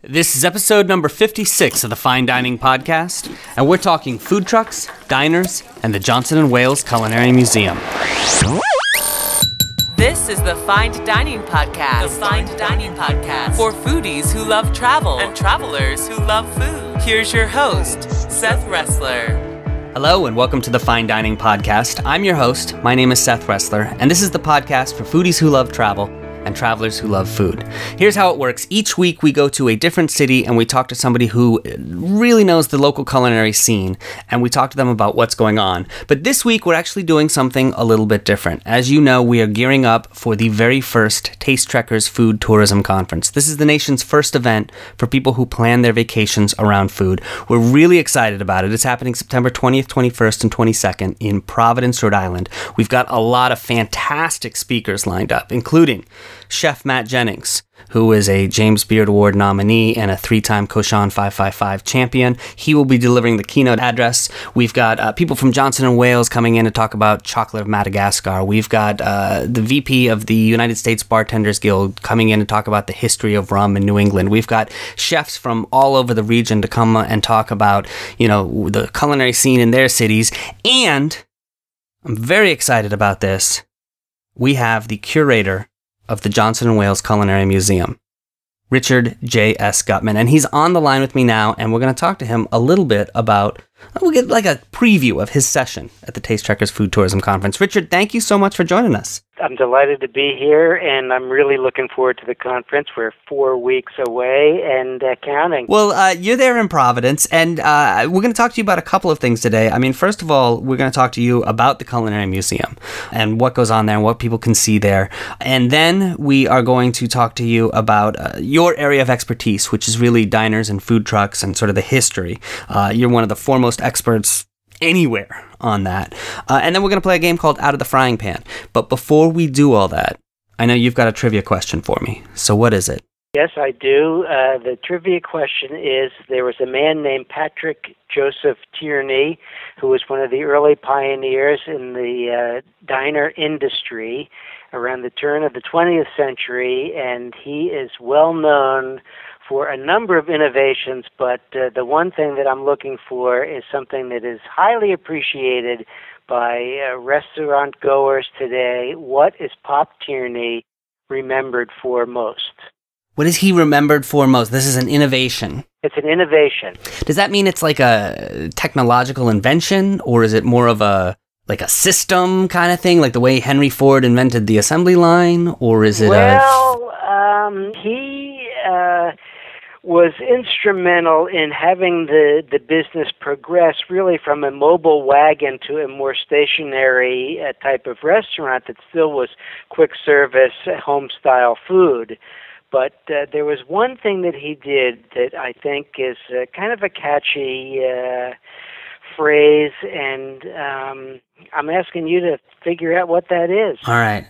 This is episode number 56 of the Fine Dining Podcast, and we're talking food trucks, diners, and the Johnson & Wales Culinary Museum. This is the Fine Dining Podcast. The Fine Dining Podcast. For foodies who love travel and travelers who love food. Here's your host, Seth Ressler. Hello, and welcome to the Fine Dining Podcast. I'm your host. My name is Seth Ressler, and this is the podcast for foodies who love travel and travelers who love food. Here's how it works. Each week we go to a different city and we talk to somebody who really knows the local culinary scene, and we talk to them about what's going on. But this week we're actually doing something a little bit different. As you know, we are gearing up for the very first Taste Trekkers Food Tourism Conference. This is the nation's first event for people who plan their vacations around food. We're really excited about it. It's happening September 20th, 21st, and 22nd in Providence, Rhode Island. We've got a lot of fantastic speakers lined up, including Chef Matt Jennings, who is a James Beard Award nominee and a three-time Cochin 555 champion. He will be delivering the keynote address. We've got people from Johnson & Wales coming in to talk about chocolate of Madagascar. We've got the VP of the United States Bartenders Guild coming in to talk about the history of rum in New England. We've got chefs from all over the region to come and talk about, the culinary scene in their cities. And I'm very excited about this. We have the curator of the Johnson & Wales Culinary Museum, Richard J.S. Gutman. And he's on the line with me now, and we're going to talk to him a little bit about, we'll get like a preview of his session at the Taste Trekkers Food Tourism Conference. Richard, thank you so much for joining us. I'm delighted to be here, and I'm really looking forward to the conference. We're 4 weeks away and counting. Well, you're there in Providence, and we're going to talk to you about a couple of things today. I mean, first of all, we're going to talk to you about the Culinary Museum and what goes on there and what people can see there. And then we are going to talk to you about your area of expertise, which is really diners and food trucks and sort of the history. You're one of the foremost experts anywhere on that. And then we're going to play a game called Out of the Frying Pan. But before we do all that, I know you've got a trivia question for me. So what is it? Yes, I do. The trivia question is, there was a man named Patrick Joseph Tierney, who was one of the early pioneers in the diner industry around the turn of the 20th century, and he is well known for a number of innovations, but the one thing that I'm looking for is something that is highly appreciated by restaurant goers today. What is Pop Tierney remembered for most? What is he remembered for most? This is an innovation. It's an innovation. Does that mean it's like a technological invention, or is it more of a system kind of thing, like the way Henry Ford invented the assembly line, or is it he was instrumental in having the business progress really from a mobile wagon to a more stationary type of restaurant that still was quick service, home-style food. But there was one thing that he did that I think is kind of a catchy phrase, and I'm asking you to figure out what that is. All right.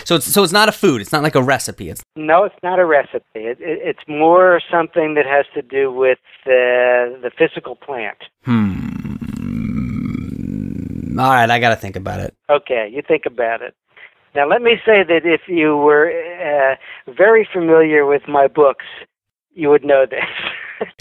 So it's not a food. It's not like a recipe. No, it's not a recipe. It's more something that has to do with the physical plant. All right, I got to think about it. Okay, you think about it. Now, let me say that if you were very familiar with my books, you would know this.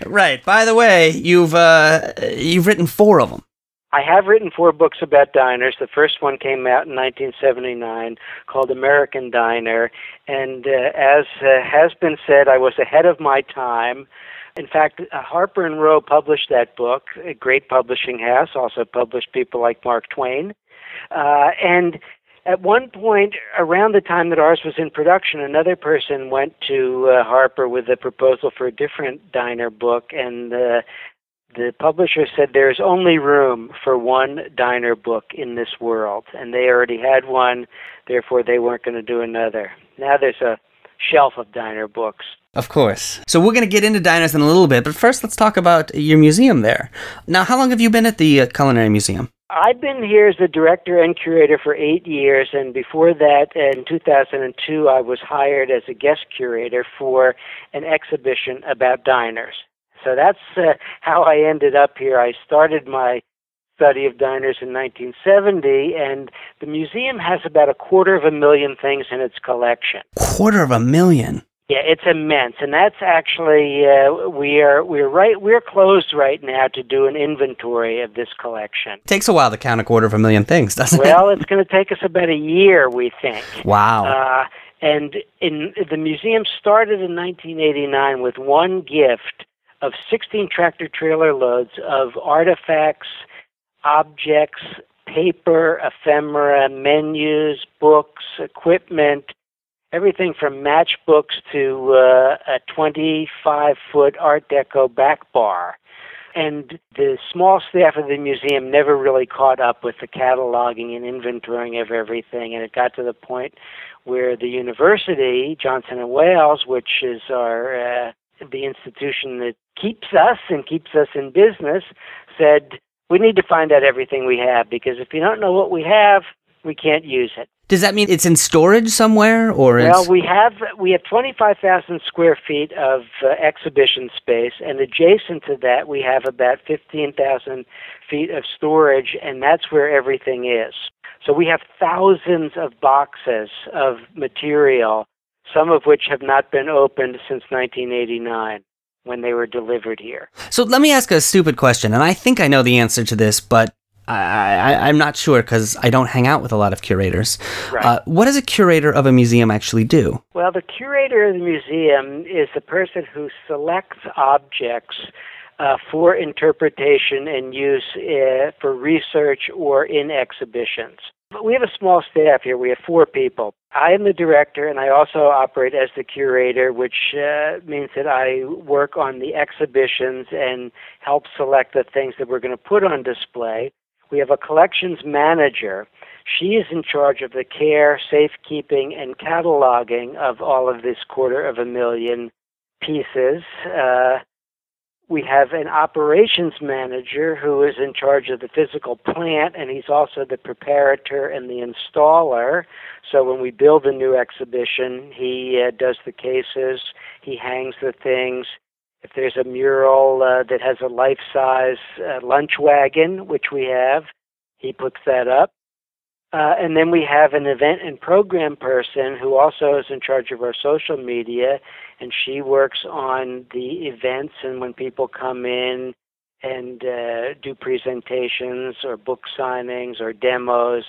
Right. By the way, you've written 4 of them. I have written 4 books about diners. The first one came out in 1979 called American Diner. And as has been said, I was ahead of my time. In fact, Harper & Row published that book, a great publishing house, also published people like Mark Twain. And at one point, around the time that ours was in production, another person went to Harper with a proposal for a different diner book, and the publisher said there's only room for one diner book in this world, and they already had one, therefore they weren't going to do another. Now there's a shelf of diner books. Of course. So we're going to get into diners in a little bit, but first let's talk about your museum there. Now, how long have you been at the Culinary Museum? I've been here as the director and curator for 8 years, and before that, in 2002, I was hired as a guest curator for an exhibition about diners. So that's how I ended up here. I started my study of diners in 1970, and the museum has about 250,000 things in its collection. 250,000? Yeah, it's immense, and that's actually we're closed right now to do an inventory of this collection. It takes a while to count a 250,000 things, doesn't it? Well, it's going to take us about a year, we think. Wow. And the museum started in 1989 with one gift of 16 tractor-trailer loads of artifacts, objects, paper, ephemera, menus, books, equipment, everything from matchbooks to a 25-foot Art Deco back bar. And the small staff of the museum never really caught up with the cataloging and inventorying of everything, and it got to the point where the university, Johnson & Wales, which is the institution that keeps us in business, said, we need to find out everything we have, because if you don't know what we have, we can't use it. Does that mean it's in storage somewhere, or? Well, we have 25,000 square feet of exhibition space, and adjacent to that, we have about 15,000 feet of storage, and that's where everything is. So we have thousands of boxes of material, some of which have not been opened since 1989. When they were delivered here. So let me ask a stupid question, and I think I know the answer to this, but I'm not sure because I don't hang out with a lot of curators. Right. What does a curator of a museum actually do? Well, the curator of the museum is the person who selects objects for interpretation and use for research or in exhibitions. We have a small staff here. We have 4 people. I am the director, and I also operate as the curator, which means that I work on the exhibitions and help select the things that we're going to put on display. We have a collections manager. She is in charge of the care, safekeeping, and cataloging of all of this 250,000 pieces. We have an operations manager who is in charge of the physical plant, and he's also the preparator and the installer. So when we build a new exhibition, he does the cases, he hangs the things. If there's a mural that has a life-size lunch wagon, which we have, he puts that up. And then we have an event and program person who also is in charge of our social media, and she works on the events and when people come in and do presentations or book signings or demos,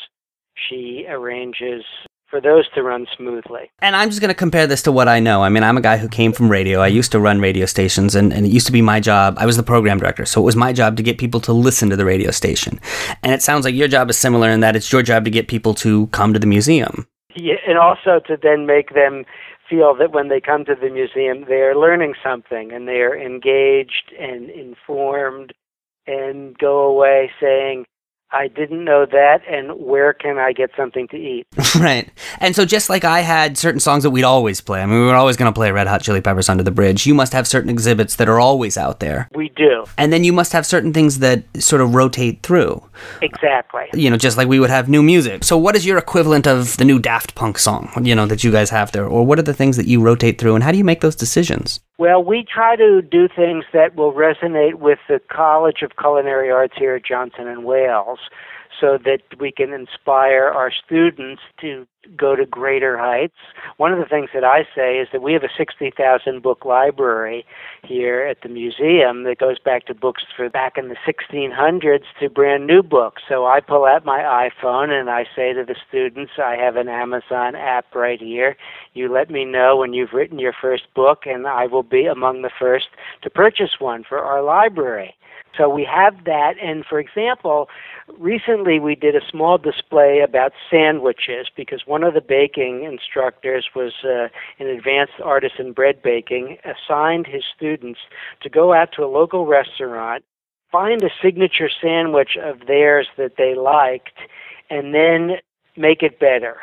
she arranges for those to run smoothly. And I'm just going to compare this to what I know. I mean, I'm a guy who came from radio. I used to run radio stations, and it used to be my job. I was the program director, so it was my job to get people to listen to the radio station. And it sounds like your job is similar in that it's your job to get people to come to the museum. Yeah, and also to then make them feel that when they come to the museum, they are learning something, and they are engaged and informed, and go away saying, I didn't know that, and where can I get something to eat? Right. And so just like I had certain songs that we'd always play, I mean, we were always going to play Red Hot Chili Peppers Under the Bridge, you must have certain exhibits that are always out there. We do. And then you must have certain things that sort of rotate through. Exactly. You know, just like we would have new music. So what is your equivalent of the new Daft Punk song, you know, that you guys have there? Or what are the things that you rotate through, and how do you make those decisions? Well, we try to do things that will resonate with the College of Culinary Arts here at Johnson & Wales, so that we can inspire our students to go to greater heights. One of the things that I say is that we have a 60,000 book library here at the museum that goes back to books for back in the 1600s to brand new books. So I pull out my iPhone and I say to the students, I have an Amazon app right here. You let me know when you've written your first book, and I will be among the first to purchase one for our library. So we have that, and for example, recently we did a small display about sandwiches because one of the baking instructors was in advanced artisan bread baking, assigned his students to go out to a local restaurant, find a signature sandwich of theirs that they liked, and then make it better.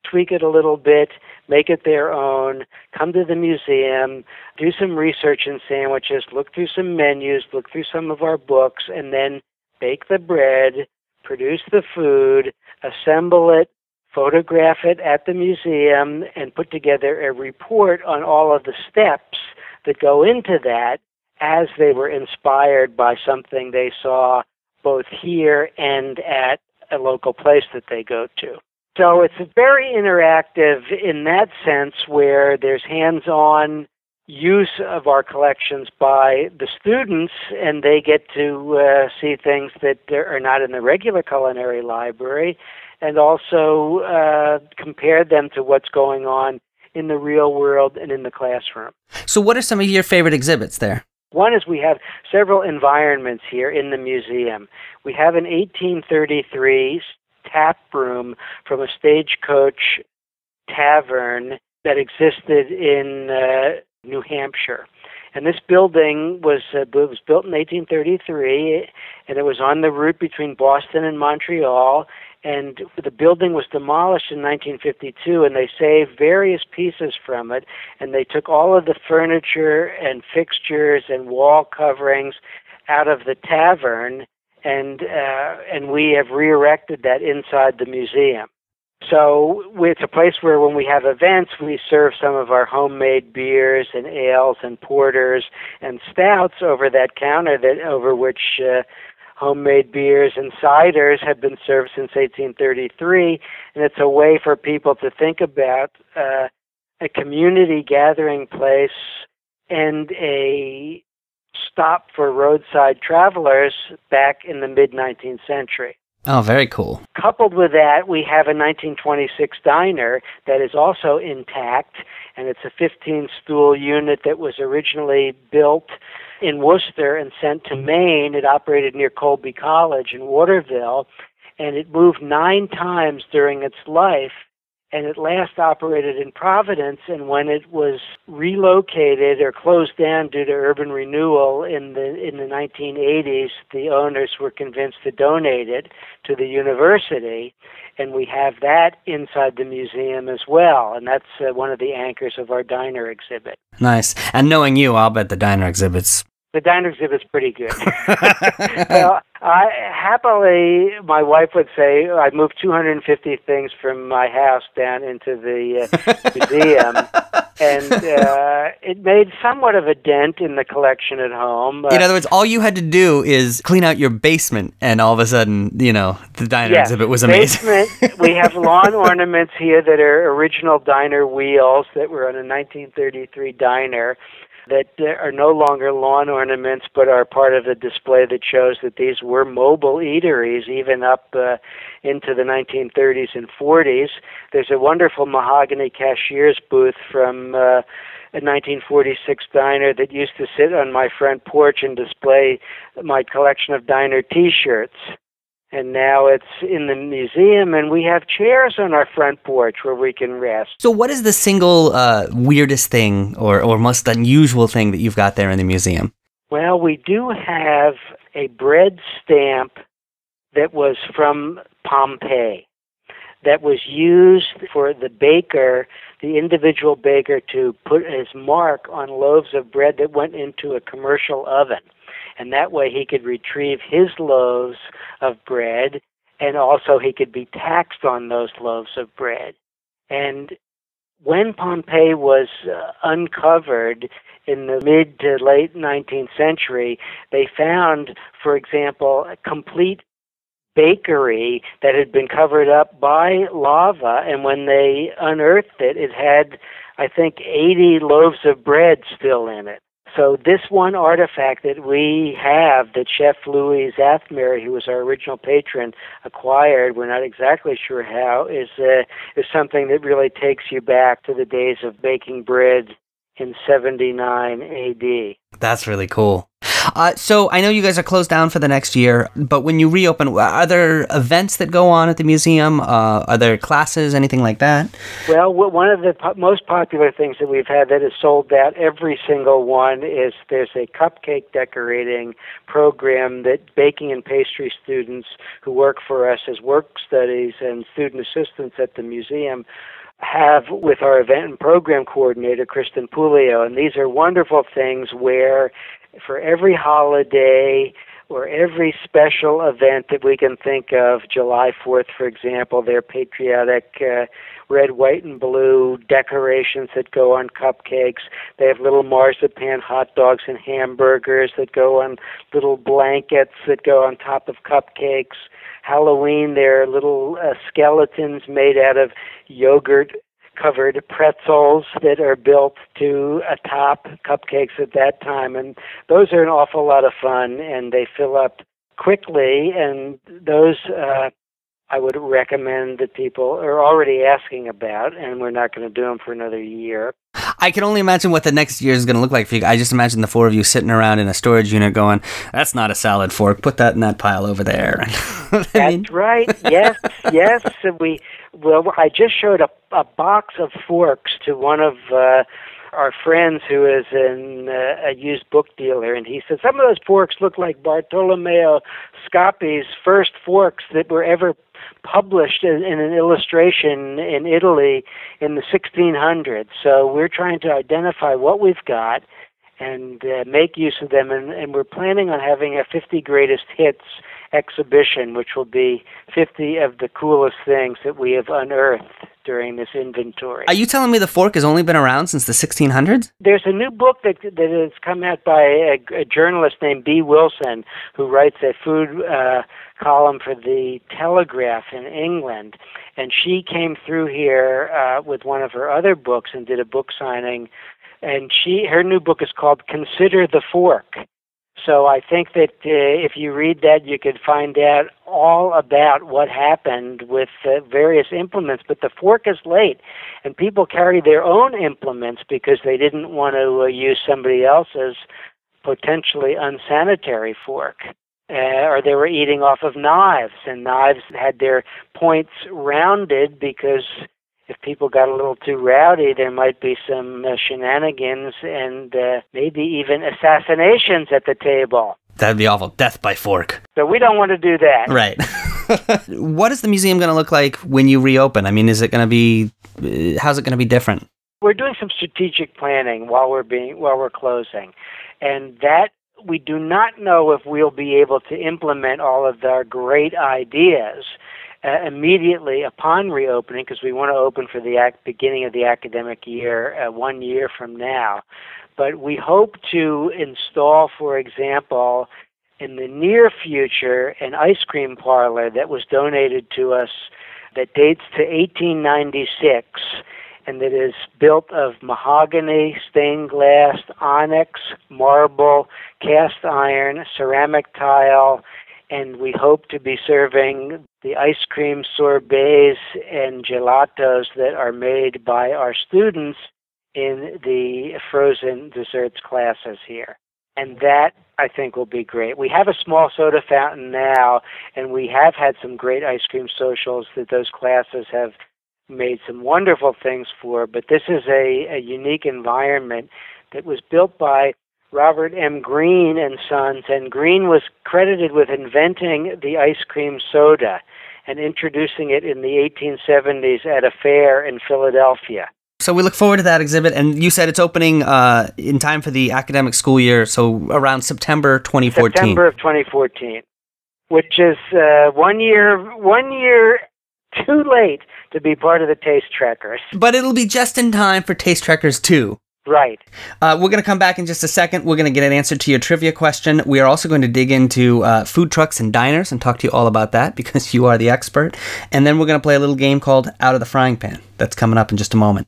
Tweak it a little bit, make it their own, come to the museum, do some research in sandwiches, look through some menus, look through some of our books, and then bake the bread, produce the food, assemble it, photograph it at the museum, and put together a report on all of the steps that go into that as they were inspired by something they saw both here and at a local place that they go to. So it's very interactive in that sense, where there's hands-on use of our collections by the students, and they get to see things that are not in the regular culinary library, and also compare them to what's going on in the real world and in the classroom. So what are some of your favorite exhibits there? One is we have several environments here in the museum. We have an 1833 tap room from a stagecoach tavern that existed in New Hampshire. And this building was built in 1833, and it was on the route between Boston and Montreal. And the building was demolished in 1952, and they saved various pieces from it. And they took all of the furniture and fixtures and wall coverings out of the tavern, and we have re-erected that inside the museum. So it's a place where when we have events, we serve some of our homemade beers and ales and porters and stouts over that counter over which homemade beers and ciders have been served since 1833. And it's a way for people to think about a community gathering place and a stop for roadside travelers back in the mid-19th century. Oh, very cool. Coupled with that, we have a 1926 diner that is also intact, and it's a 15-stool unit that was originally built in Worcester and sent to Maine. It operated near Colby College in Waterville, and it moved 9 times during its life, and it last operated in Providence. And when it was relocated or closed down due to urban renewal in the 1980s, the owners were convinced to donate it to the university, and we have that inside the museum as well, and that's one of the anchors of our diner exhibit. Nice. And knowing you, I'll bet the diner exhibit's pretty good. Well, happily, my wife would say I moved 250 things from my house down into the museum, and it made somewhat of a dent in the collection at home. In other words, all you had to do is clean out your basement, and all of a sudden, the diner exhibit was amazing. Basement, we have lawn ornaments here that are original diner wheels that were on a 1933 diner, that are no longer lawn ornaments but are part of the display that shows that these were mobile eateries even up into the 1930s and 40s. There's a wonderful mahogany cashier's booth from a 1946 diner that used to sit on my front porch and display my collection of diner T-shirts. And now it's in the museum, and we have chairs on our front porch where we can rest. So what is the single weirdest thing or most unusual thing that you've got there in the museum? Well, we do have a bread stamp that was from Pompeii that was used for the baker, the individual baker, to put his mark on loaves of bread that went into a commercial oven. And that way he could retrieve his loaves of bread, and also he could be taxed on those loaves of bread. And when Pompeii was uncovered in the mid to late 19th century, they found, for example, a complete bakery that had been covered up by lava, and when they unearthed it, it had, I think, 80 loaves of bread still in it. So this one artifact that we have, that Chef Louis Zathmary, who was our original patron, acquired, we're not exactly sure how, is something that really takes you back to the days of baking bread in 79 AD. That's really cool. So I know you guys are closed down for the next year, but when you reopen, are there events that go on at the museum? Are there classes, anything like that? Well, one of the most popular things that we've had that is sold out, every single one, is there's a cupcake decorating program that baking and pastry students who work for us as work studies and student assistants at the museum have with our event and program coordinator, Kristen Pulio. And these are wonderful things where for every holiday or every special event that we can think of. July 4th, for example, their patriotic red, white, and blue decorations that go on cupcakes. They have little marzipan hot dogs and hamburgers that go on little blankets that go on top of cupcakes. Halloween, there are little skeletons made out of yogurt-covered pretzels that are built to atop cupcakes at that time. And those are an awful lot of fun, and they fill up quickly, and those I would recommend that people are already asking about, and we're not going to do them for another year. I can only imagine what the next year is going to look like for you. I just imagine the four of you sitting around in a storage unit going, that's not a salad fork, put that in that pile over there. That's right. Yes, yes. I just showed a box of forks to one of our friends who is a used book dealer, and he said, some of those forks look like Bartolomeo Scapi's first forks that were ever published in an illustration in Italy in the 1600s. So we're trying to identify what we've got and make use of them, and we're planning on having a 50 greatest hits exhibition, which will be 50 of the coolest things that we have unearthed during this inventory. Are you telling me the fork has only been around since the 1600s? There's a new book that has come out by a journalist named B. Wilson, who writes a food column for the Telegraph in England, and she came through here with one of her other books and did a book signing, and her new book is called Consider the Fork. So I think that if you read that, you could find out all about what happened with various implements. But the fork is late, and people carry their own implements because they didn't want to use somebody else's potentially unsanitary fork. Or they were eating off of knives, and knives had their points rounded because if people got a little too rowdy, there might be some shenanigans and maybe even assassinations at the table. That'd be awful. Death by fork. So we don't want to do that. Right. What is the museum going to look like when you reopen? I mean, how's it going to be different? We're doing some strategic planning while we're closing, and that we do not know if we'll be able to implement all of our great ideas immediately upon reopening, because we want to open for the beginning of the academic year 1 year from now. But we hope to install, for example, in the near future, an ice cream parlor that was donated to us that dates to 1896 and that is built of mahogany, stained glass, onyx, marble, cast iron, ceramic tile, and we hope to be serving the ice cream sorbets and gelatos that are made by our students in the frozen desserts classes here. And that, I think, will be great. We have a small soda fountain now, and we have had some great ice cream socials that those classes have made some wonderful things for, but this is a unique environment that was built by Robert M. Green and Sons, and Green was credited with inventing the ice cream soda and introducing it in the 1870s at a fair in Philadelphia. So we look forward to that exhibit, and you said it's opening in time for the academic school year, so around September 2014. September of 2014, which is 1 year too late to be part of the Taste Trekkers. But it'll be just in time for Taste Trekkers 2. Right. We're going to come back in just a second. We're going to get an answer to your trivia question. We are also going to dig into food trucks and diners and talk to you all about that because you are the expert. And then we're going to play a little game called Out of the Frying Pan. That's coming up in just a moment.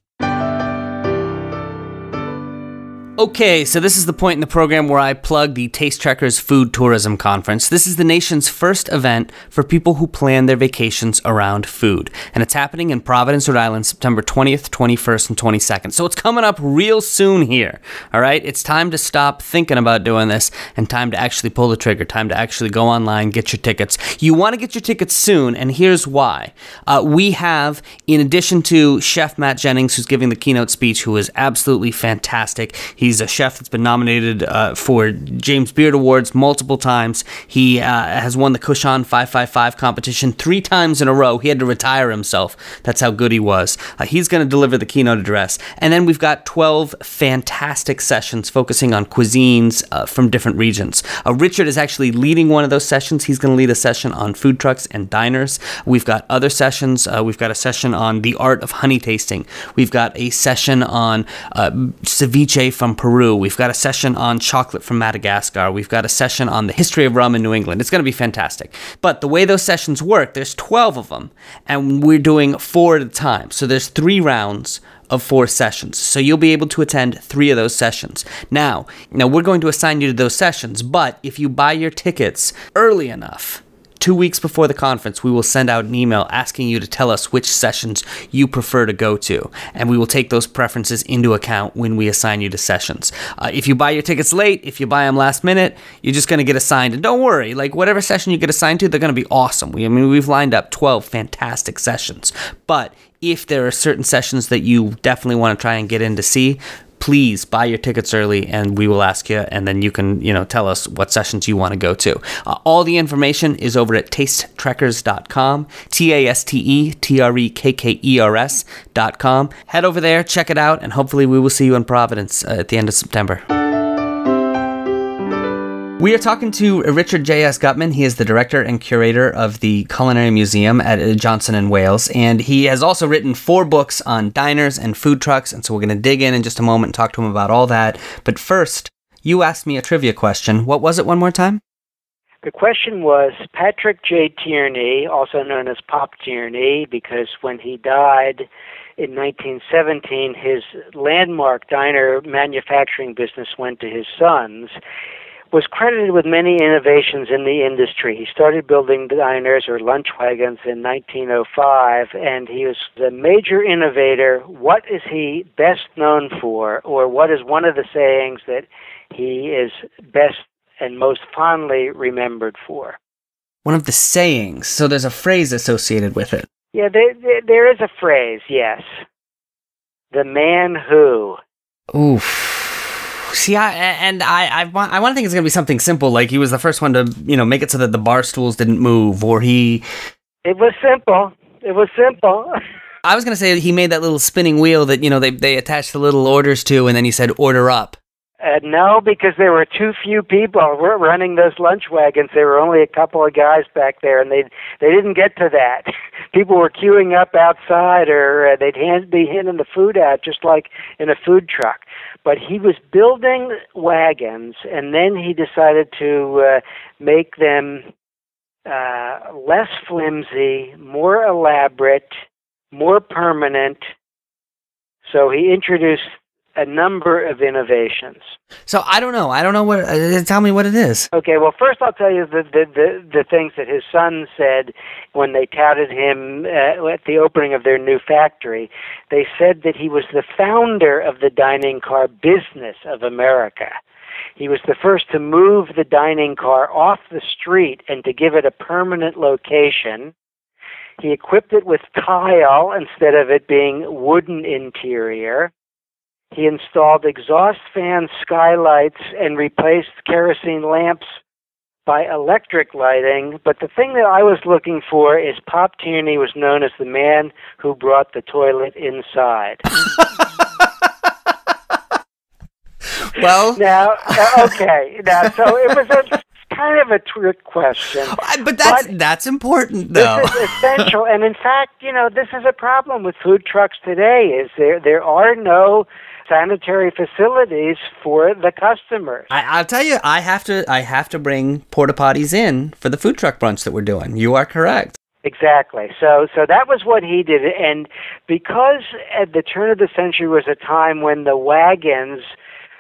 Okay, so this is the point in the program where I plug the Taste Trekkers Food Tourism Conference. This is the nation's first event for people who plan their vacations around food. And it's happening in Providence, Rhode Island, September 20th, 21st, and 22nd. So it's coming up real soon here, all right? It's time to stop thinking about doing this and time to actually pull the trigger, time to actually go online, get your tickets. You want to get your tickets soon, and here's why. We have, in addition to Chef Matt Jennings, who's giving the keynote speech, who is absolutely fantastic, he's He's a chef that's been nominated for James Beard Awards multiple times. He has won the Kushan 555 competition 3 times in a row. He had to retire himself. That's how good he was. He's going to deliver the keynote address. And then we've got 12 fantastic sessions focusing on cuisines from different regions. Richard is actually leading one of those sessions. He's going to lead a session on food trucks and diners. We've got other sessions. We've got a session on the art of honey tasting. We've got a session on ceviche from Peru. We've got a session on chocolate from Madagascar. We've got a session on the history of rum in New England. It's going to be fantastic. But the way those sessions work, there's 12 of them, and we're doing 4 at a time. So there's 3 rounds of 4 sessions. So you'll be able to attend 3 of those sessions. Now we're going to assign you to those sessions, but if you buy your tickets early enough, 2 weeks before the conference, we will send out an email asking you to tell us which sessions you prefer to go to, and we will take those preferences into account when we assign you to sessions. If you buy your tickets late, if you buy them last minute, you're just going to get assigned. And don't worry, like whatever session you get assigned to, they're going to be awesome. We've lined up 12 fantastic sessions. But if there are certain sessions that you definitely want to try and get in to see, please buy your tickets early, and we will ask you, and then you can, tell us what sessions you want to go to. All the information is over at tastetrekkers.com, TASTETREKKERS.com. Head over there, check it out, and hopefully we will see you in Providence at the end of September. We are talking to Richard J.S. Gutman. He is the director and curator of the Culinary Museum at Johnson & Wales, and he has also written 4 books on diners and food trucks, and so we're going to dig in just a moment and talk to him about all that. But first, you asked me a trivia question. What was it one more time? The question was Patrick J. Tierney, also known as Pop Tierney, because when he died in 1917, his landmark diner manufacturing business went to his sons, was credited with many innovations in the industry. He started building diners or lunch wagons in 1905, and he was the major innovator. What is he best known for, or what is one of the sayings that he is best and most fondly remembered for? One of the sayings. So there's a phrase associated with it. Yeah, there is a phrase, yes. The man who. Oof. See, I want to think it's going to be something simple, like he was the first one to, make it so that the bar stools didn't move, or he... It was simple. I was going to say he made that little spinning wheel that, they attached the little orders to, and then he said, order up. No, because there were too few people running those lunch wagons. There were only a couple of guys back there, and they didn't get to that. People were queuing up outside, or they'd be handing the food out just like in a food truck. But he was building wagons, and then he decided to make them less flimsy, more elaborate, more permanent. So he introduced a number of innovations. So I don't know what. Tell me what it is. Okay, well, first I'll tell you the things that his son said when they touted him at the opening of their new factory. They said that he was the founder of the dining car business of America. He was the first to move the dining car off the street and to give it a permanent location. He equipped it with tile instead of it being wooden interior. He installed exhaust fan skylights and replaced kerosene lamps by electric lighting. But the thing that I was looking for is Pop Tierney was known as the man who brought the toilet inside. Well, so it was a kind of a trick question. But that's important, though. This is essential. And in fact, this is a problem with food trucks today, is there are no sanitary facilities for the customers. I'll tell you, I have to bring porta potties in for the food truck brunch that we're doing. You are correct. Exactly. So that was what he did. And because at the turn of the century was a time when the wagons,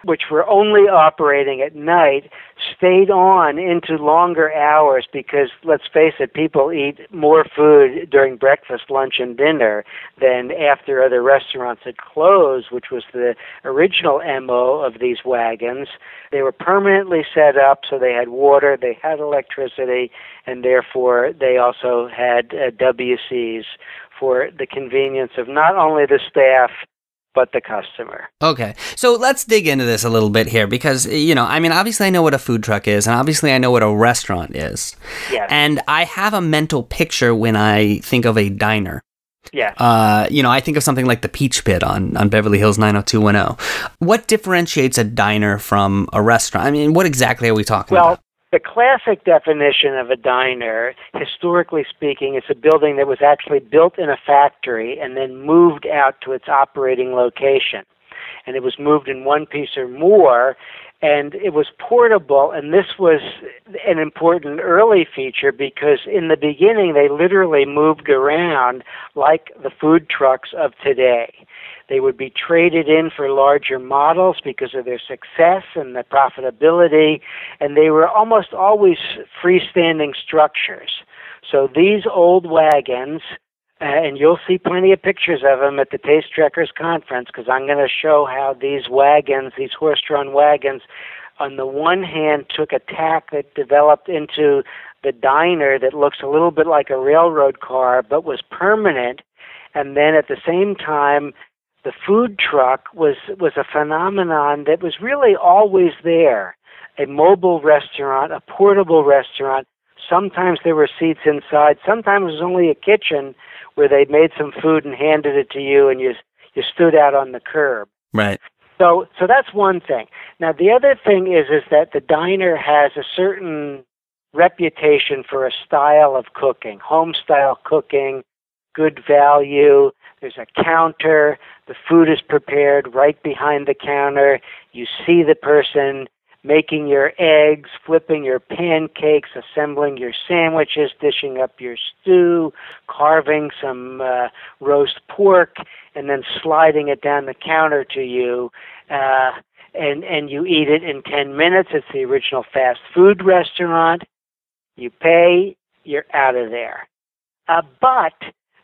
which were only operating at night, stayed on into longer hours because, let's face it, people eat more food during breakfast, lunch, and dinner than after other restaurants had closed, which was the original MO of these wagons. They were permanently set up, so they had water, they had electricity, and therefore they also had WCs for the convenience of not only the staff, but the customer. Okay. So let's dig into this a little bit here because, obviously I know what a food truck is and obviously I know what a restaurant is. Yes. And I have a mental picture when I think of a diner. Yes. I think of something like the Peach Pit on Beverly Hills 90210. What differentiates a diner from a restaurant? I mean, what exactly are we talking about? The classic definition of a diner, historically speaking, is a building that was actually built in a factory and then moved out to its operating location. And it was moved in one piece or more, and it was portable, and this was an important early feature because in the beginning they literally moved around like the food trucks of today. They would be traded in for larger models because of their success and the profitability, and they were almost always freestanding structures. So these old wagons, and you'll see plenty of pictures of them at the Taste Trekkers Conference because I'm going to show how these wagons, these horse-drawn wagons, on the one hand took a tack that developed into the diner that looks a little bit like a railroad car but was permanent, and then at the same time the food truck was a phenomenon that was really always there. A mobile restaurant, a portable restaurant. Sometimes there were seats inside. Sometimes it was only a kitchen where they made some food and handed it to you and you stood out on the curb. Right. So that's one thing. Now the other thing is that the diner has a certain reputation for a style of cooking, home style cooking, good value. There's a counter. The food is prepared right behind the counter. You see the person making your eggs, flipping your pancakes, assembling your sandwiches, dishing up your stew, carving some roast pork, and then sliding it down the counter to you. And you eat it in 10 minutes. It's the original fast food restaurant. You pay, you're out of there. But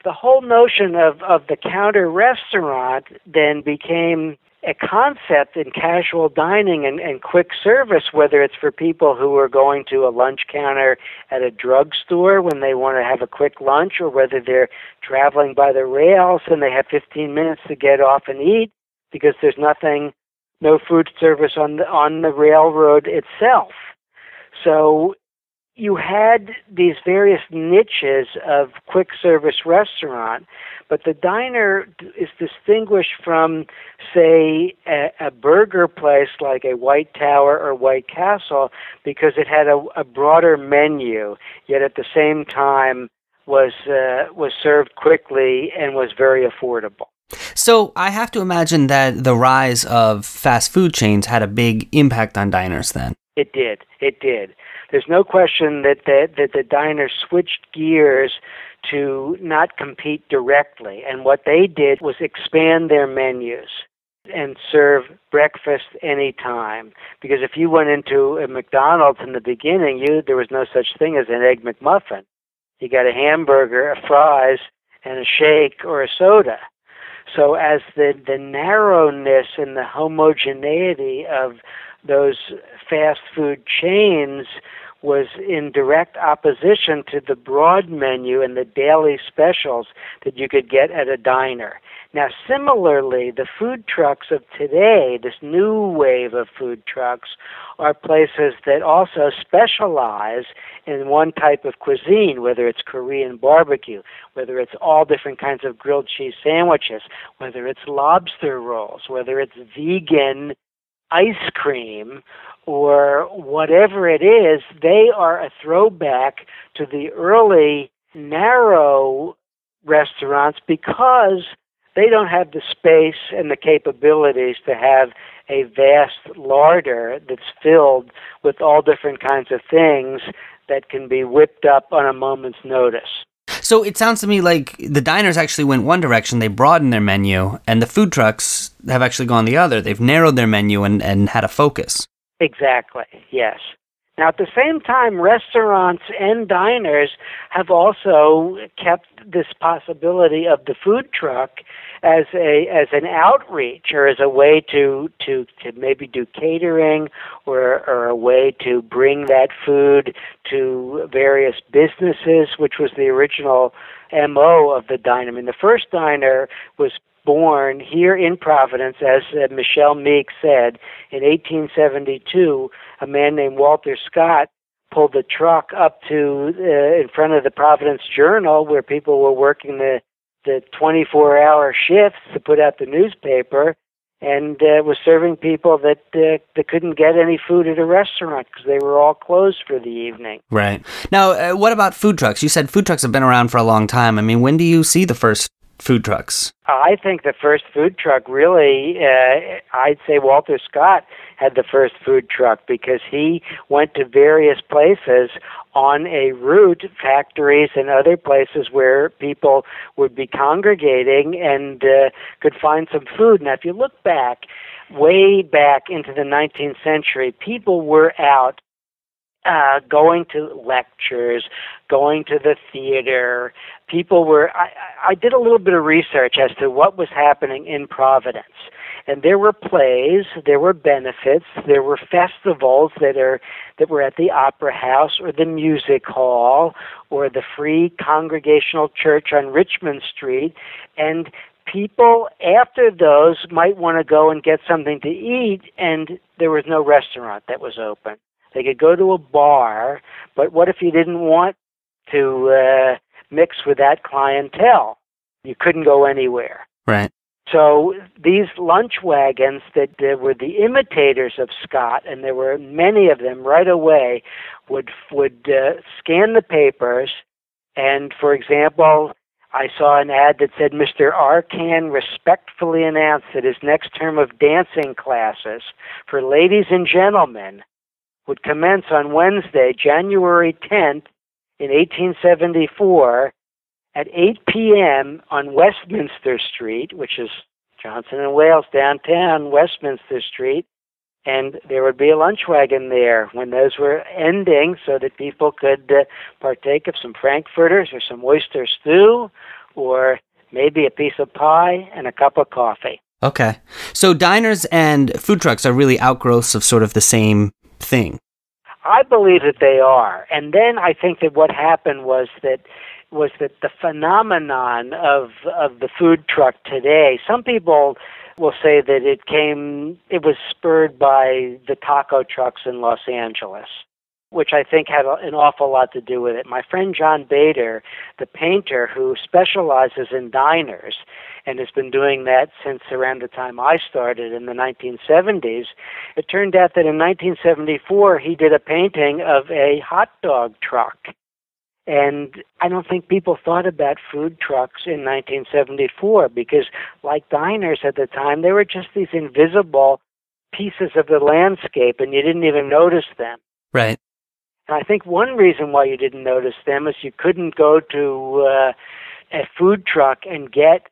the whole notion of the counter restaurant then became a concept in casual dining and quick service, whether it's for people who are going to a lunch counter at a drugstore when they want to have a quick lunch, or whether they're traveling by the rails and they have 15 minutes to get off and eat because there's no food service on the railroad itself. So you had these various niches of quick service restaurant, but the diner is distinguished from, say, a burger place like a White Tower or White Castle because it had a broader menu, yet at the same time was served quickly and was very affordable. So I have to imagine that the rise of fast food chains had a big impact on diners then. It did. There's no question that the diners switched gears to not compete directly. And what they did was expand their menus and serve breakfast anytime. Because if you went into a McDonald's in the beginning, there was no such thing as an Egg McMuffin. You got a hamburger, a fries, and a shake or a soda. So as the narrowness and the homogeneity of those fast food chains was in direct opposition to the broad menu and the daily specials that you could get at a diner. Now, similarly, the food trucks of today, this new wave of food trucks, are places that also specialize in one type of cuisine, whether it's Korean barbecue, whether it's all different kinds of grilled cheese sandwiches, whether it's lobster rolls, whether it's vegan ice cream, or whatever it is. They are a throwback to the early narrow restaurants because they don't have the space and the capabilities to have a vast larder that's filled with all different kinds of things that can be whipped up on a moment's notice. So it sounds to me like the diners actually went one direction, they broadened their menu, and the food trucks have actually gone the other. They've narrowed their menu and had a focus. Exactly, yes. Now, at the same time, restaurants and diners have also kept this possibility of the food truck as an outreach, or as a way to maybe do catering, or a way to bring that food to various businesses, which was the original MO of the diner. I mean, the first diner was born here in Providence, as Michelle Meek said, in 1872. A man named Walter Scott pulled the truck up to in front of the Providence Journal, where people were working the 24-hour shifts to put out the newspaper, and was serving people that couldn't get any food at a restaurant because they were all closed for the evening. Right. Now, what about food trucks? You said food trucks have been around for a long time. I mean, when do you see the first food trucks? I think the first food truck really, I'd say Walter Scott had the first food truck because he went to various places on a route, factories and other places where people would be congregating and could find some food. Now, if you look back, way back into the 19th century, people were out going to lectures, going to the theater. People were, I did a little bit of research as to what was happening in Providence. And there were plays, there were benefits, there were festivals that were at the Opera House or the Music Hall or the Free Congregational Church on Richmond Street. And people after those might want to go and get something to eat, and there was no restaurant that was open. They could go to a bar, but what if you didn't want to mix with that clientele? You couldn't go anywhere. Right. So these lunch wagons that were the imitators of Scott, and there were many of them right away, would scan the papers. And, for example, I saw an ad that said, Mr. Arcan respectfully announced that his next term of dancing classes for ladies and gentlemen would commence on Wednesday, January 10th, in 1874, at 8 p.m. on Westminster Street, which is Johnson and Wales downtown, Westminster Street, and there would be a lunch wagon there when those were ending so that people could partake of some frankfurters or some oyster stew or maybe a piece of pie and a cup of coffee. Okay. So diners and food trucks are really outgrowths of sort of the same thing. I believe that they are. And then I think that what happened was that the phenomenon of the food truck today, some people will say that it was spurred by the taco trucks in Los Angeles, which I think had an awful lot to do with it. My friend John Bader, the painter who specializes in diners and has been doing that since around the time I started in the 1970s, it turned out that in 1974 he did a painting of a hot dog truck. And I don't think people thought about food trucks in 1974 because, like diners at the time, they were just these invisible pieces of the landscape and you didn't even notice them. Right. And I think one reason why you didn't notice them is you couldn't go to a food truck and get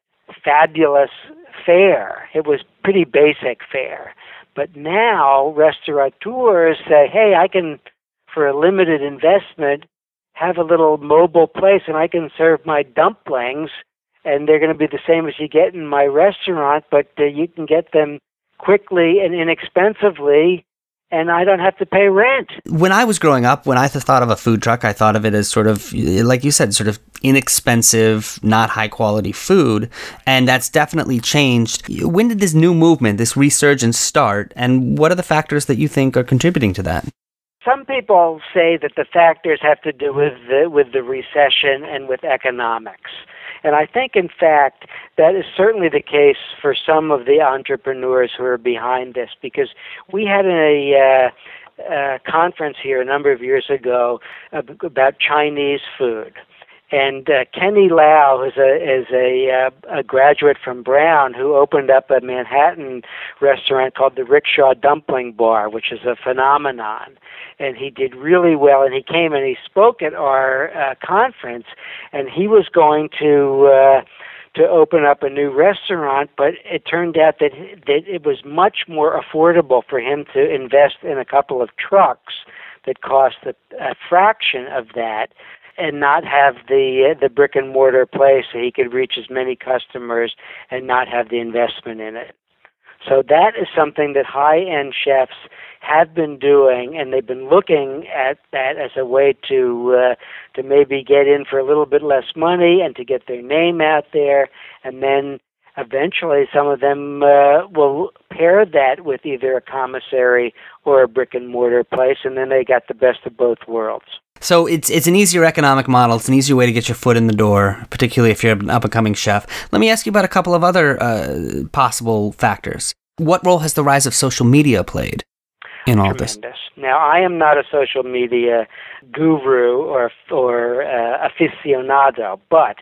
fabulous fare. It was pretty basic fare. But now restaurateurs say, hey, I can, for a limited investment, have a little mobile place and I can serve my dumplings and they're going to be the same as you get in my restaurant, but you can get them quickly and inexpensively and I don't have to pay rent. When I was growing up, when I thought of a food truck, I thought of it as sort of, like you said, sort of inexpensive, not high quality food. And that's definitely changed. When did this new movement, this resurgence start? And what are the factors that you think are contributing to that? Some people say that the factors have to do with the recession and with economics. And I think, in fact, that is certainly the case for some of the entrepreneurs who are behind this, because we had a conference here a number of years ago about Chinese food. And Kenny Lau is a graduate from Brown who opened up a Manhattan restaurant called the Rickshaw Dumpling Bar, which is a phenomenon. And he did really well. And he came and he spoke at our conference, and he was going to open up a new restaurant, but it turned out that it was much more affordable for him to invest in a couple of trucks that cost a fraction of that, and not have the brick and mortar place so he could reach as many customers and not have the investment in it. So that is something that high-end chefs have been doing, and they've been looking at that as a way to maybe get in for a little bit less money and to get their name out there, and then eventually some of them will pair that with either a commissary or a brick-and-mortar place, and then they got the best of both worlds. So it's an easier economic model. It's an easier way to get your foot in the door, particularly if you're an up-and-coming chef. Let me ask you about a couple of other possible factors. What role has the rise of social media played in all this? Now, I am not a social media guru or aficionado, but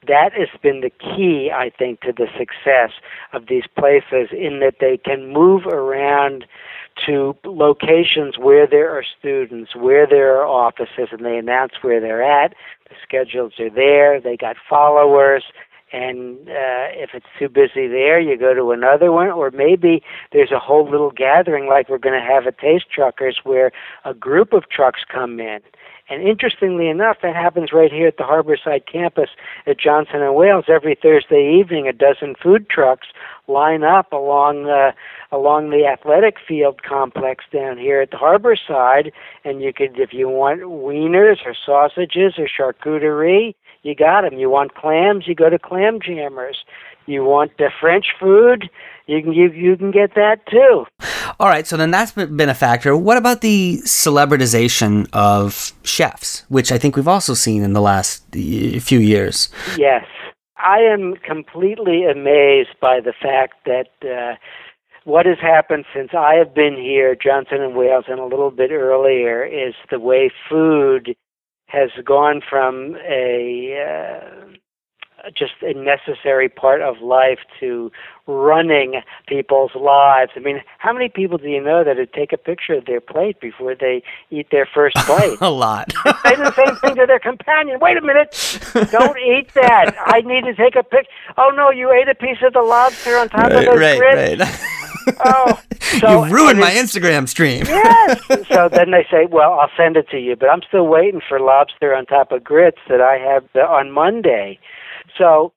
that has been the key, I think, to the success of these places, in that they can move around to locations where there are students, where there are offices, and they announce where they're at. The schedules are there. They got followers. And if it's too busy there, you go to another one, or maybe there's a whole little gathering like we're going to have at Taste Truckers, where a group of trucks come in. And interestingly enough, that happens right here at the Harborside campus at Johnson & Wales. Every Thursday evening, a dozen food trucks line up along the athletic field complex down here at the Harborside. And you could, if you want wieners or sausages or charcuterie, you got them. You want clams, you go to Clam Jammers. You want the French food, you can get that too. All right, so then that's been a factor. What about the celebritization of chefs, which I think we've also seen in the last few years? Yes. I am completely amazed by the fact that what has happened since I have been here, Johnson & Wales, and a little bit earlier, is the way food has gone from just a necessary part of life to running people's lives. I mean, how many people do you know that would take a picture of their plate before they eat their first bite? A lot. Say the same thing to their companion. Wait a minute. Don't eat that. I need to take a picture. Oh, no, you ate a piece of the lobster on top of those grits? Right. Oh, so you've ruined my Instagram stream. Yes. So then they say, well, I'll send it to you, but I'm still waiting for lobster on top of grits that I have on Monday. So,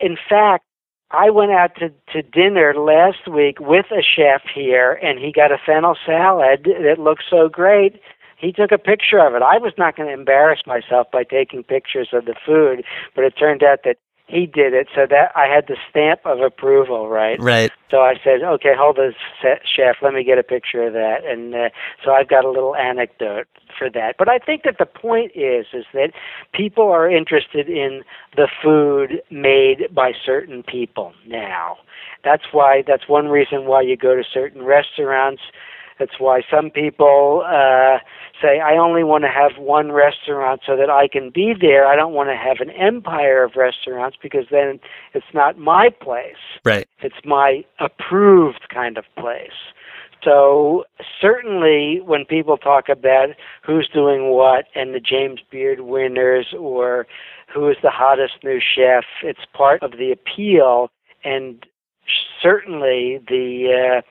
in fact, I went out to dinner last week with a chef here, and he got a fennel salad that looked so great. He took a picture of it. I was not going to embarrass myself by taking pictures of the food, but it turned out that he did it, so that I had the stamp of approval, right? Right. So I said, okay, hold this, chef, let me get a picture of that. And so I've got a little anecdote for that. But I think that the point is that people are interested in the food made by certain people now. That's one reason why you go to certain restaurants. That's why some people say, I only want to have one restaurant so that I can be there. I don't want to have an empire of restaurants, because then it's not my place. Right. It's my approved kind of place. So certainly when people talk about who's doing what and the James Beard winners or who is the hottest new chef, it's part of the appeal. And certainly the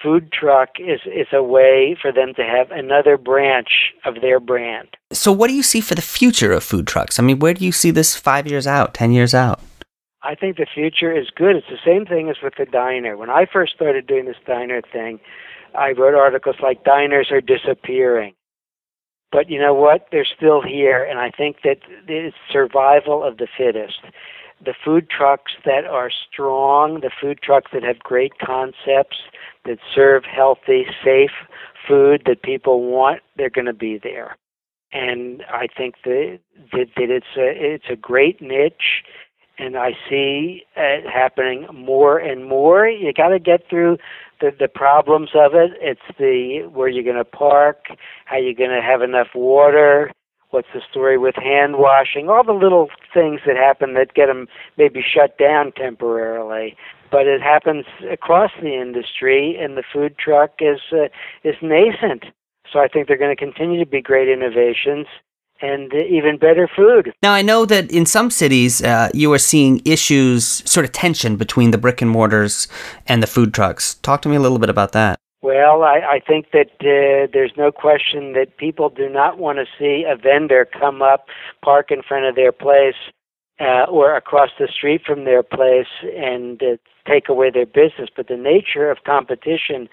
food truck is a way for them to have another branch of their brand. So what do you see for the future of food trucks? I mean, where do you see this 5 years out, 10 years out? I think the future is good. It's the same thing as with the diner. When I first started doing this diner thing, I wrote articles like diners are disappearing. But you know what? They're still here, and I think that it's survival of the fittest. The food trucks that are strong, the food trucks that have great concepts, that serve healthy, safe food that people want, they're going to be there. And I think that it's a great niche, and I see it happening more and more. You got to get through the problems of it. It's where you're going to park, how you're going to have enough water, what's the story with hand washing, all the little things that happen that get them maybe shut down temporarily. But it happens across the industry, and the food truck is nascent. So I think they're going to continue to be great innovations and even better food. Now, I know that in some cities, you are seeing issues, sort of tension between the brick and mortars and the food trucks. Talk to me a little bit about that. Well, I think that there's no question that people do not want to see a vendor come up, park in front of their place, or across the street from their place and take away their business. But the nature of competition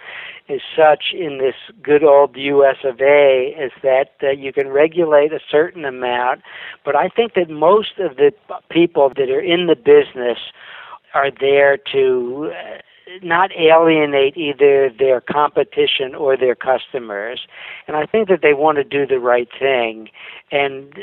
is such in this good old U.S. of A. is that you can regulate a certain amount. But I think that most of the people that are in the business are there to not alienate either their competition or their customers. And I think that they want to do the right thing. And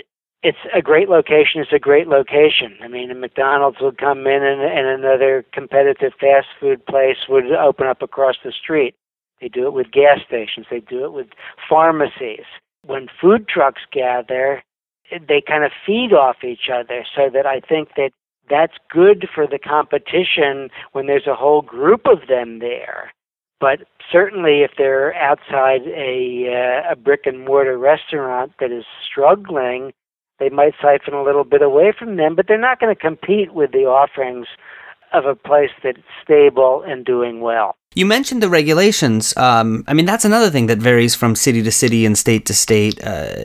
it's a great location. It's a great location. I mean, a McDonald's would come in and another competitive fast food place would open up across the street. They do it with gas stations. They do it with pharmacies. When food trucks gather, they kind of feed off each other, so that I think that that's good for the competition when there's a whole group of them there. But certainly if they're outside a brick-and-mortar restaurant that is struggling, they might siphon a little bit away from them, but they're not going to compete with the offerings of a place that's stable and doing well. You mentioned the regulations. I mean, that's another thing that varies from city to city and state to state.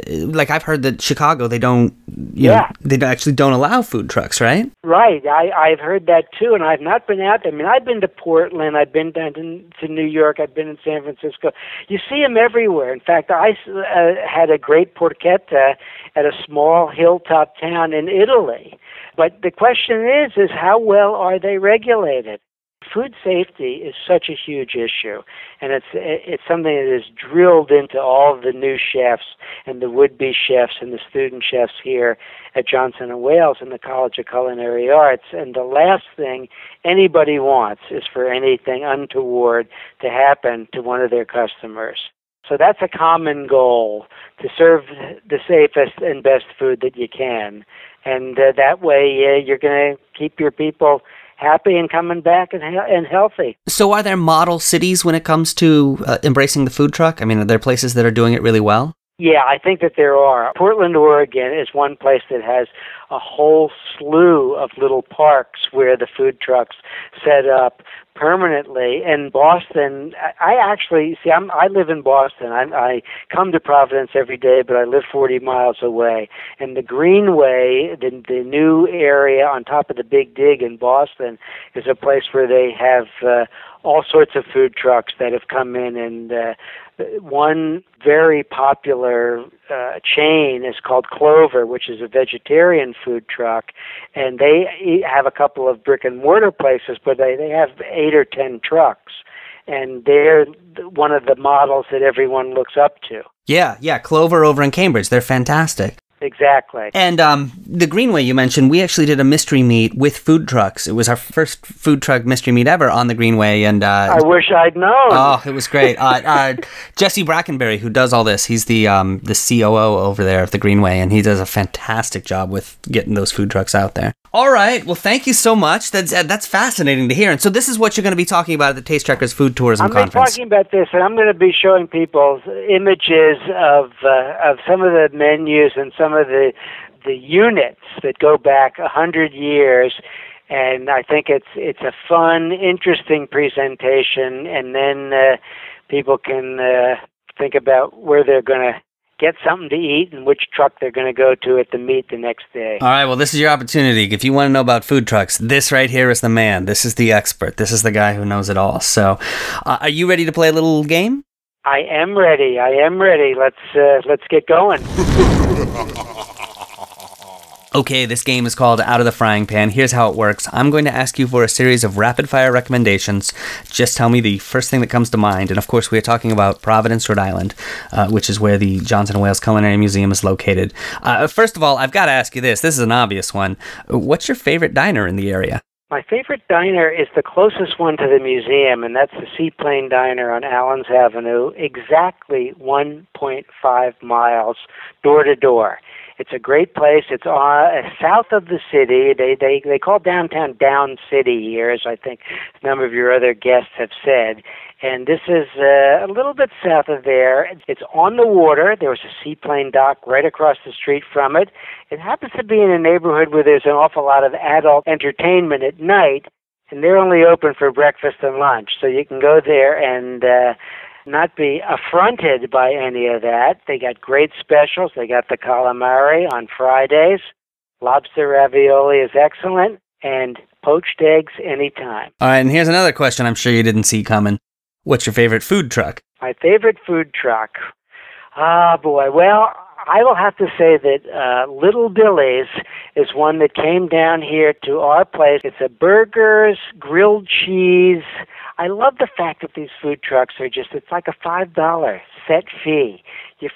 Like I've heard that Chicago, they don't, they actually don't allow food trucks, right? Right. I've heard that too, and I've not been out there. I mean, I've been to Portland, I've been down to New York, I've been in San Francisco. You see them everywhere. In fact, I had a great porchetta at a small hilltop town in Italy. But the question is how well are they regulated? Food safety is such a huge issue, and it's something that is drilled into all of the new chefs and the would-be chefs and the student chefs here at Johnson & Wales in the College of Culinary Arts. And the last thing anybody wants is for anything untoward to happen to one of their customers. So that's a common goal, to serve the safest and best food that you can. And that way you're going to keep your people happy and coming back and healthy. So are there model cities when it comes to embracing the food truck? I mean, are there places that are doing it really well? Yeah, I think that there are. Portland, Oregon is one place that has a whole slew of little parks where the food trucks set up permanently. And Boston, I live in Boston. I come to Providence every day, but I live 40 miles away. And the Greenway, the new area on top of the Big Dig in Boston, is a place where they have all sorts of food trucks that have come in. And one very popular chain is called Clover, which is a vegetarian food truck, and they have a couple of brick-and-mortar places, but they have 8 or 10 trucks, and they're one of the models that everyone looks up to. Yeah, Clover over in Cambridge. They're fantastic. Exactly. And the Greenway you mentioned, we actually did a mystery meet with food trucks. It was our first food truck mystery meet ever on the Greenway. And I wish I'd known. Oh, it was great. Jesse Brackenberry, who does all this, he's the COO over there of the Greenway, and he does a fantastic job with getting those food trucks out there. All right. Well, thank you so much. That's fascinating to hear. And so this is what you're going to be talking about at the Taste Trekkers Food Tourism Conference. I'm talking about this, and I'm going to be showing people images of some of the menus and some of the units that go back 100 years. And I think it's a fun, interesting presentation. And then people can think about where they're going to get something to eat and which truck they're going to go to at the meet the next day. All right, well, this is your opportunity. If you want to know about food trucks, this right here is the man. This is the expert. This is the guy who knows it all. So are you ready to play a little game? I am ready. Let's get going. Okay, this game is called Out of the Frying Pan. Here's how it works. I'm going to ask you for a series of rapid-fire recommendations. Just tell me the first thing that comes to mind. And, of course, we are talking about Providence, Rhode Island, which is where the Johnson & Wales Culinary Museum is located. First of all, I've got to ask you this. This is an obvious one. What's your favorite diner in the area? My favorite diner is the closest one to the museum, and that's the Seaplane Diner on Allens Avenue, exactly 1.5 miles door to door. It's a great place. It's south of the city. They call downtown Down City here, as I think a number of your other guests have said. And this is a little bit south of there. It's on the water. There was a seaplane dock right across the street from it. It happens to be in a neighborhood where there's an awful lot of adult entertainment at night, and they're only open for breakfast and lunch. So you can go there and not be affronted by any of that. They got great specials. They got the calamari on Fridays. Lobster ravioli is excellent, and poached eggs anytime. All right, and here's another question I'm sure you didn't see coming. What's your favorite food truck? My favorite food truck? Ah, boy. Well, I will have to say that Little Billy's is one that came down here to our place. It's a burgers, grilled cheese. I love the fact that these food trucks are it's like a $5 set fee.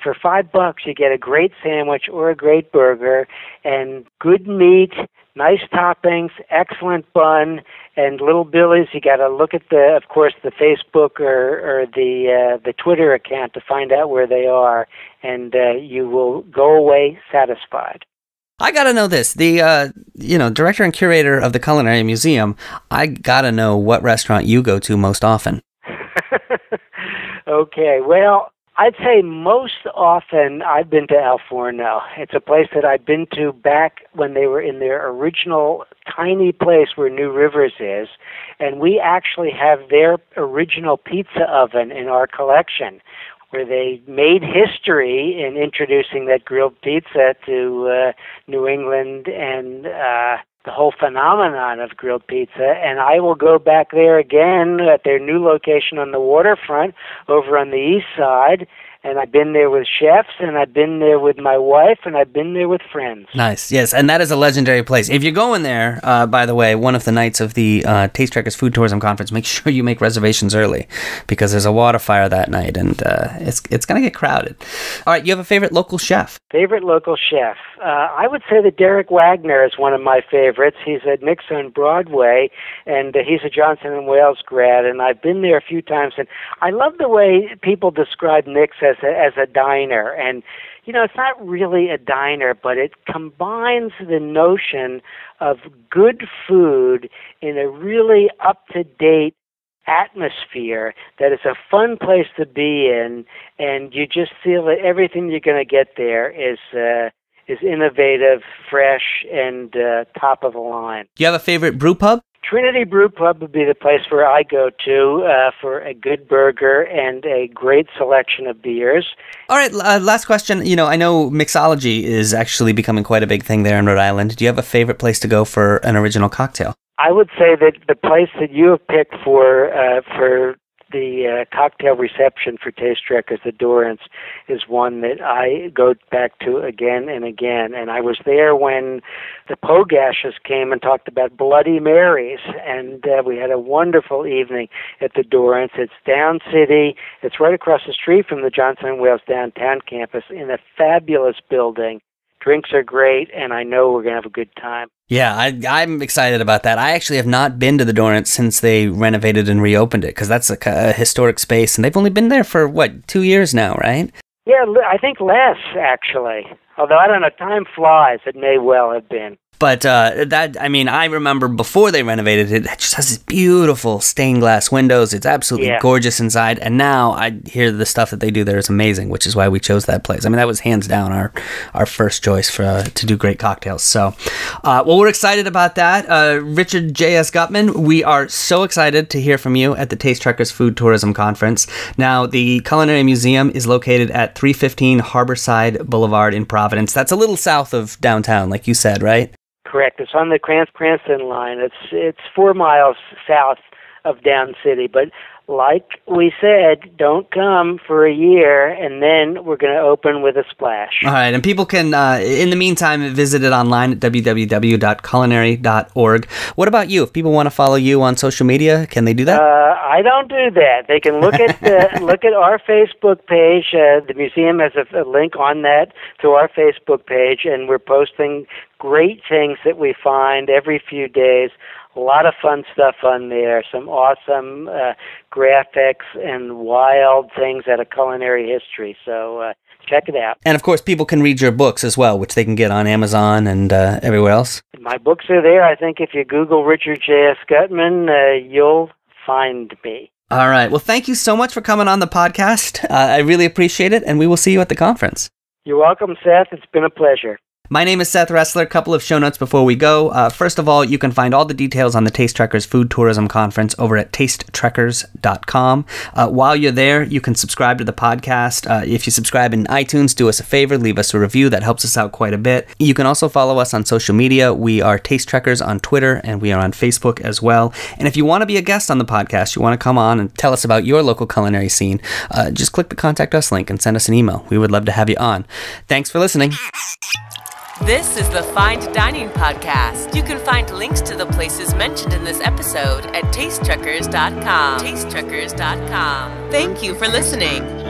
For $5, you get a great sandwich or a great burger and good meat, nice toppings, excellent bun, and Little Billy's. You got to look at the Facebook or the Twitter account to find out where they are, and you will go away satisfied. I gotta know this. The director and curator of the Culinary Museum. I gotta know what restaurant you go to most often. Okay, well, I'd say most often I've been to Al Forno. It's a place that I've been to back when they were in their original tiny place where New Rivers is, and we actually have their original pizza oven in our collection, where they made history in introducing that grilled pizza to New England and the whole phenomenon of grilled pizza. And I will go back there again at their new location on the waterfront over on the east side. And I've been there with chefs, and I've been there with my wife, and I've been there with friends. Nice, yes, and that is a legendary place. If you're going there, by the way, one of the nights of the Taste Trekkers Food Tourism Conference, make sure you make reservations early, because there's a water fire that night, and it's going to get crowded. All right, you have a favorite local chef? Favorite local chef? I would say that Derek Wagner is one of my favorites. He's at Nick's on Broadway, and he's a Johnson & Wales grad, and I've been there a few times, and I love the way people describe Nick's as a diner. And, it's not really a diner, but it combines the notion of good food in a really up-to-date atmosphere that is a fun place to be in, and you just feel that everything you're going to get there is innovative, fresh, and top of the line. Do you have a favorite brew pub? Trinity Brew Pub would be the place where I go to for a good burger and a great selection of beers. All right, last question. I know mixology is actually becoming quite a big thing there in Rhode Island. Do you have a favorite place to go for an original cocktail? I would say that the place that you have picked for the cocktail reception for Taste Trekkers, the Dorrance, is one that I go back to again and again. And I was there when the Pogashes came and talked about Bloody Marys, and we had a wonderful evening at the Dorrance. It's down city. It's right across the street from the Johnson & Wales downtown campus in a fabulous building. Drinks are great, and I know we're going to have a good time. Yeah, I'm excited about that. I actually have not been to the Dorrance since they renovated and reopened it, because that's a historic space, and they've only been there for, 2 years now, right? Yeah, I think less, actually. Although, I don't know, time flies. It may well have been. But I remember before they renovated it, it just has these beautiful stained glass windows. It's absolutely gorgeous inside. And now I hear the stuff that they do there is amazing, which is why we chose that place. I mean, that was hands down our first choice to do great cocktails. So, we're excited about that. Richard J.S. Gutman, we are so excited to hear from you at the Taste Trekkers Food Tourism Conference. Now, the Culinary Museum is located at 315 Harborside Boulevard in Providence. That's a little south of downtown, like you said, right? Correct. It's on the Cranston line. It's 4 miles south of Down City. But like we said, don't come for a year, and then we're going to open with a splash. All right, and people can, in the meantime, visit it online at www.culinary.org. What about you? If people want to follow you on social media, can they do that? I don't do that. They can look at our Facebook page. The museum has a link on that to our Facebook page, and we're posting great things that we find every few days. A lot of fun stuff on there, some awesome graphics and wild things out of culinary history. So check it out. And, of course, people can read your books as well, which they can get on Amazon and everywhere else. My books are there. I think if you Google Richard J.S. Gutman, you'll find me. All right. Well, thank you so much for coming on the podcast. I really appreciate it, and we will see you at the conference. You're welcome, Seth. It's been a pleasure. My name is Seth Ressler. A couple of show notes before we go. First of all, you can find all the details on the Taste Trekkers Food Tourism Conference over at tastetrekkers.com. While you're there, you can subscribe to the podcast. If you subscribe in iTunes, do us a favor, leave us a review. That helps us out quite a bit. You can also follow us on social media. We are Taste Trekkers on Twitter, and we are on Facebook as well. And if you want to be a guest on the podcast, you want to come on and tell us about your local culinary scene, just click the Contact Us link and send us an email. We would love to have you on. Thanks for listening. This is the Fine Dining Podcast. You can find links to the places mentioned in this episode at tastetrekkers.com. Tastetrekkers.com. Thank you for listening.